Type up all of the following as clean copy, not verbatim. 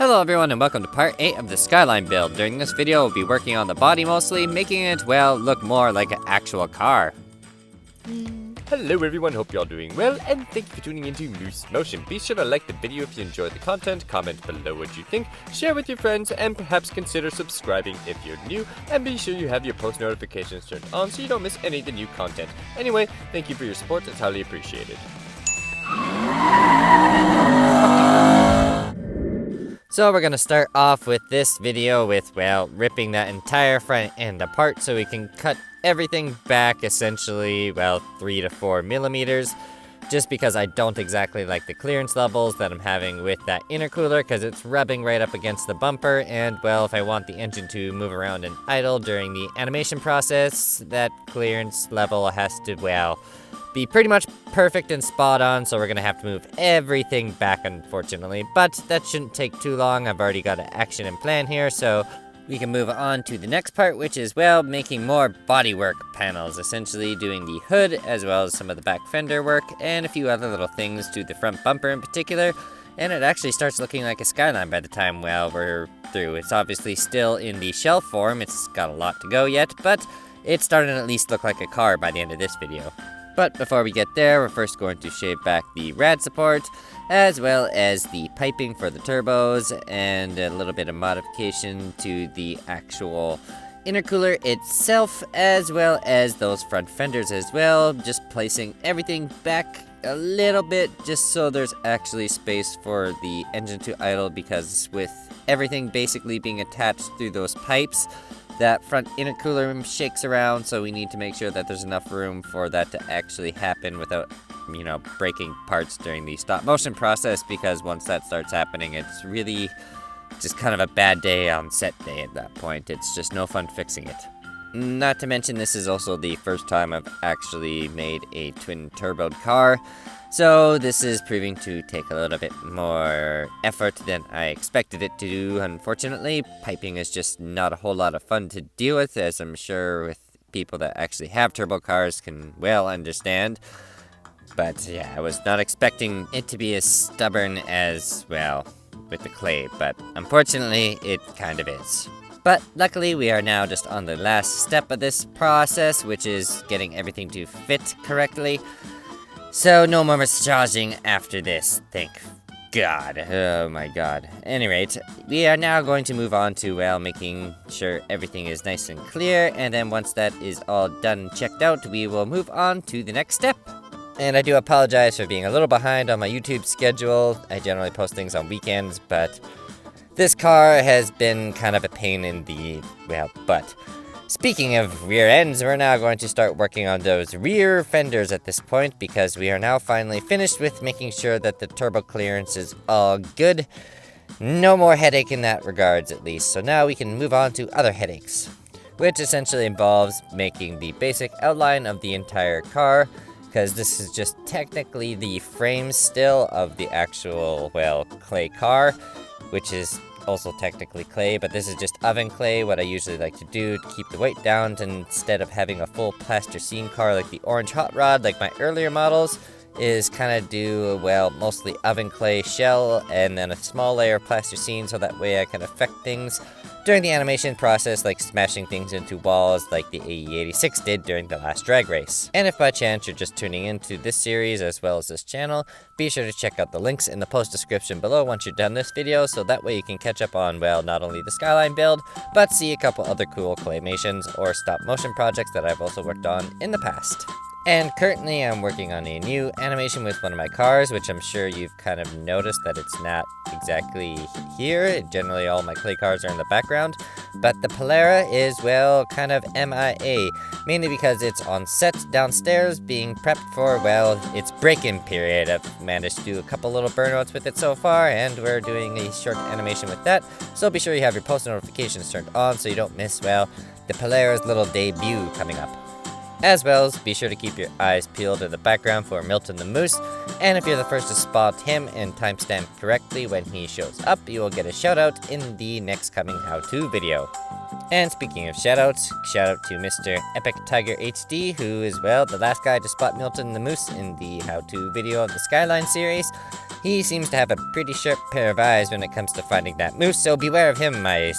Hello everyone and welcome to part 8 of the Skyline build. During this video we'll be working on the body mostly, making it, well, look more like an actual car. Hello everyone, hope you're all doing well, and thank you for tuning into Moose Motion. Be sure to like the video if you enjoyed the content, comment below what you think, share with your friends, and perhaps consider subscribing if you're new, and be sure you have your post notifications turned on so you don't miss any of the new content. Anyway, thank you for your support, it's highly appreciated. So we're going to start off with this video with, well, ripping that entire front end apart so we can cut everything back essentially, well, 3 to 4 millimeters. Just because I don't exactly like the clearance levels that I'm having with that intercooler because it's rubbing right up against the bumper, and, well, if I want the engine to move around and idle during the animation process, that clearance level has to, well, be pretty much perfect and spot on, so we're gonna have to move everything back, unfortunately. But that shouldn't take too long. I've already got an action and plan here, so we can move on to the next part, which is, well, making more bodywork panels, essentially doing the hood as well as some of the back fender work and a few other little things to the front bumper in particular. And it actually starts looking like a Skyline by the time, well, we're through. It's obviously still in the shell form. It's got a lot to go yet, but it's starting to at least look like a car by the end of this video. But before we get there, we're first going to shave back the rad support, as well as the piping for the turbos, and a little bit of modification to the actual intercooler itself, as well as those front fenders as well. Just placing everything back a little bit, just so there's actually space for the engine to idle, because with everything basically being attached through those pipes, that front intercooler shakes around, so we need to make sure that there's enough room for that to actually happen without, you know, breaking parts during the stop motion process, because once that starts happening, it's really just kind of a bad day on set day at that point. It's just no fun fixing it. Not to mention, this is also the first time I've actually made a twin-turboed car, so this is proving to take a little bit more effort than I expected it to do. Unfortunately, piping is just not a whole lot of fun to deal with, as I'm sure with people that actually have turbo cars can well understand. But yeah, I was not expecting it to be as stubborn as, well, with the clay, but unfortunately it kind of is. But luckily we are now just on the last step of this process, which is getting everything to fit correctly. So no more massaging after this, thank God. Oh my God. At any rate, we are now going to move on to, well, making sure everything is nice and clear, and then once that is all done and checked out, we will move on to the next step. And I do apologize for being a little behind on my YouTube schedule. I generally post things on weekends, but this car has been kind of a pain in the, well, butt. Speaking of rear ends, we're now going to start working on those rear fenders at this point, because we are now finally finished with making sure that the turbo clearance is all good. No more headache in that regards, at least. So now we can move on to other headaches, which essentially involves making the basic outline of the entire car, because this is just technically the frame still of the actual, well, clay car, which is also technically clay, but this is just oven clay. What I usually like to do to keep the weight down, and instead of having a full plasticine car like the orange hot rod like my earlier models, is kind of do, well, mostly oven clay shell and then a small layer of plasticine, so that way I can affect things during the animation process, like smashing things into walls like the AE86 did during the last drag race. And if by chance you're just tuning into this series as well as this channel, be sure to check out the links in the post description below once you're done this video, so that way you can catch up on, well, not only the Skyline build, but see a couple other cool claymations or stop motion projects that I've also worked on in the past. And currently I'm working on a new animation with one of my cars, which I'm sure you've kind of noticed that it's not exactly here. Generally all my clay cars are in the background, but the Polara is, well, kind of MIA, mainly because it's on set downstairs being prepped for, well, its break-in period. I've managed to do a couple little burnouts with it so far, and we're doing a short animation with that, so be sure you have your post notifications turned on so you don't miss, well, the Polara's little debut coming up. As well as be sure to keep your eyes peeled in the background for Milton the Moose, and if you're the first to spot him and timestamp correctly when he shows up, you will get a shout out in the next coming how-to video. And speaking of shoutouts, shout out to Mr. Epic Tiger HD, who is, well, the last guy to spot Milton the Moose in the how-to video of the Skyline series. He seems to have a pretty sharp pair of eyes when it comes to finding that moose, so beware of him, my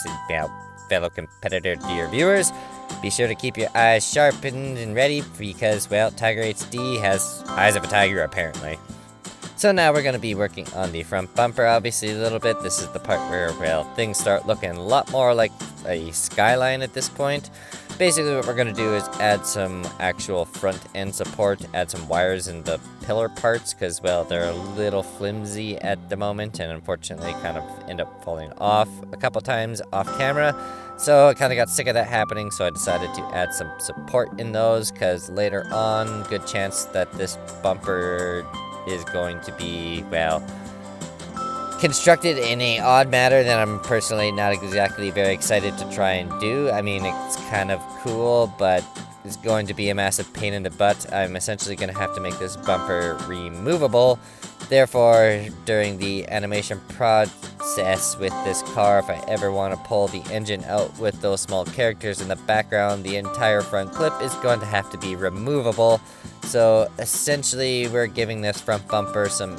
fellow competitor dear viewers. Be sure to keep your eyes sharpened and ready because, well, Tiger HD has eyes of a tiger apparently. So now we're going to be working on the front bumper obviously a little bit. This is the part where, well, things start looking a lot more like a Skyline at this point. Basically what we're going to do is add some actual front end support, add some wires in the pillar parts because, well, they're a little flimsy at the moment and unfortunately kind of end up falling off a couple times off camera. So I kind of got sick of that happening, so I decided to add some support in those because later on, good chance that this bumper is going to be, well, constructed in a odd manner that I'm personally not exactly very excited to try and do. I mean, it's kind of cool, but it's going to be a massive pain in the butt. I'm essentially going to have to make this bumper removable. Therefore, during the animation process with this car, if I ever want to pull the engine out with those small characters in the background, the entire front clip is going to have to be removable. So essentially, we're giving this front bumper some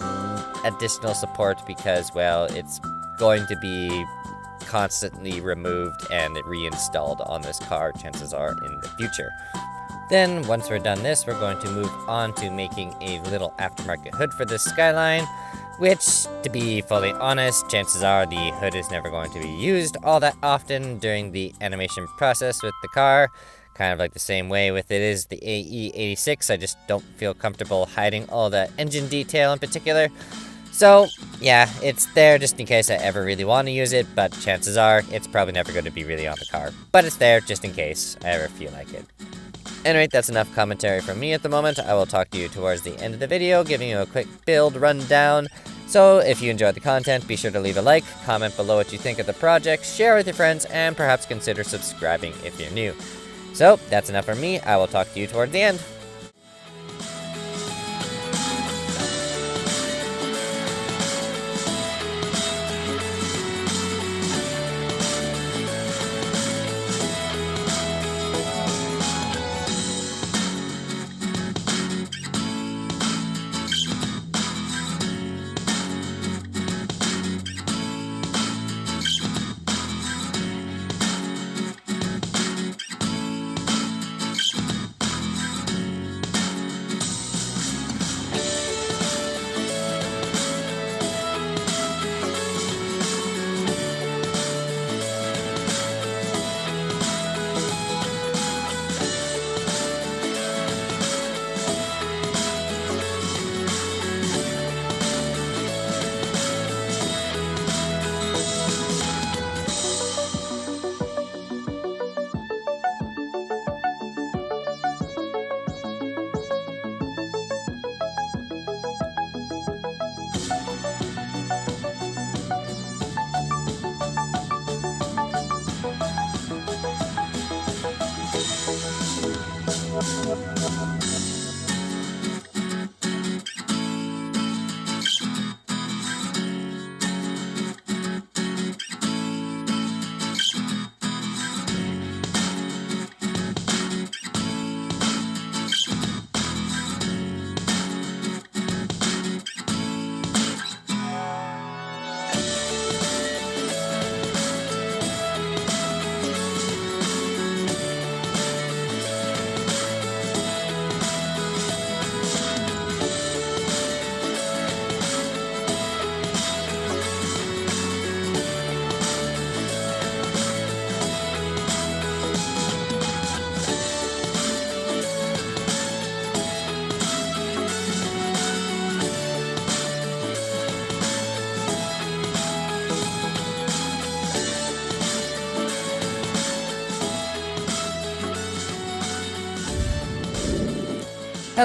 additional support because, well, it's going to be constantly removed and reinstalled on this car, chances are, in the future. Then, once we're done this, we're going to move on to making a little aftermarket hood for this Skyline, which, to be fully honest, chances are the hood is never going to be used all that often during the animation process with the car. Kind of like the same way with it is the AE86, I just don't feel comfortable hiding all that engine detail in particular. So, yeah, it's there just in case I ever really want to use it, but chances are it's probably never going to be really on the car. But it's there just in case I ever feel like it. Anyway, that's enough commentary from me at the moment. I will talk to you towards the end of the video, giving you a quick build rundown. So, if you enjoyed the content, be sure to leave a like, comment below what you think of the project, share with your friends, and perhaps consider subscribing if you're new. So, that's enough from me. I will talk to you towards the end.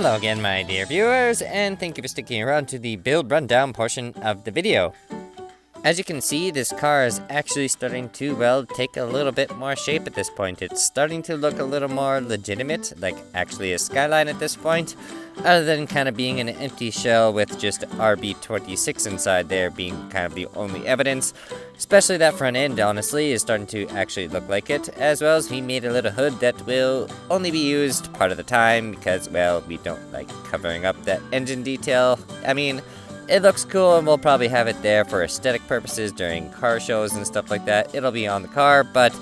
Hello again, my dear viewers, and thank you for sticking around to the build rundown portion of the video. As you can see, this car is actually starting to, well, take a little bit more shape at this point. It's starting to look a little more legitimate, like actually a Skyline at this point, other than kind of being an empty shell with just RB26 inside there being kind of the only evidence. Especially that front end, honestly, is starting to actually look like it, as well as he made a little hood that will only be used part of the time because, well, we don't like covering up that engine detail. I mean, it looks cool, and we'll probably have it there for aesthetic purposes during car shows and stuff like that. It'll be on the car, but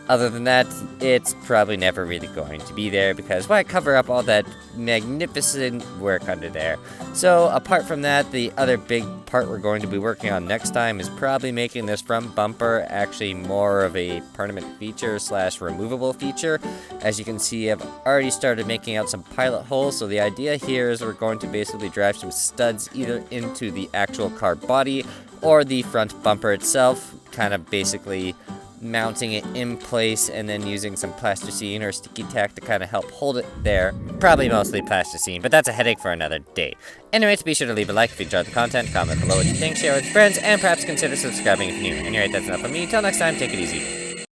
other than that, it's probably never really going to be there because why cover up all that magnificent work under there? So apart from that, the other big part we're going to be working on next time is probably making this front bumper actually more of a permanent feature / removable feature. As you can see, I've already started making out some pilot holes, so the idea here is we're going to basically drive some studs either into the actual car body or the front bumper itself, kind of basically mounting it in place and then using some plasticine or sticky tack to kind of help hold it there. Probably mostly plasticine, but that's a headache for another day. Anyways, be sure to leave a like if you enjoyed the content, comment below what you think, share with friends, and perhaps consider subscribing if you're new. Anyway, that's enough from me. Until next time, take it easy.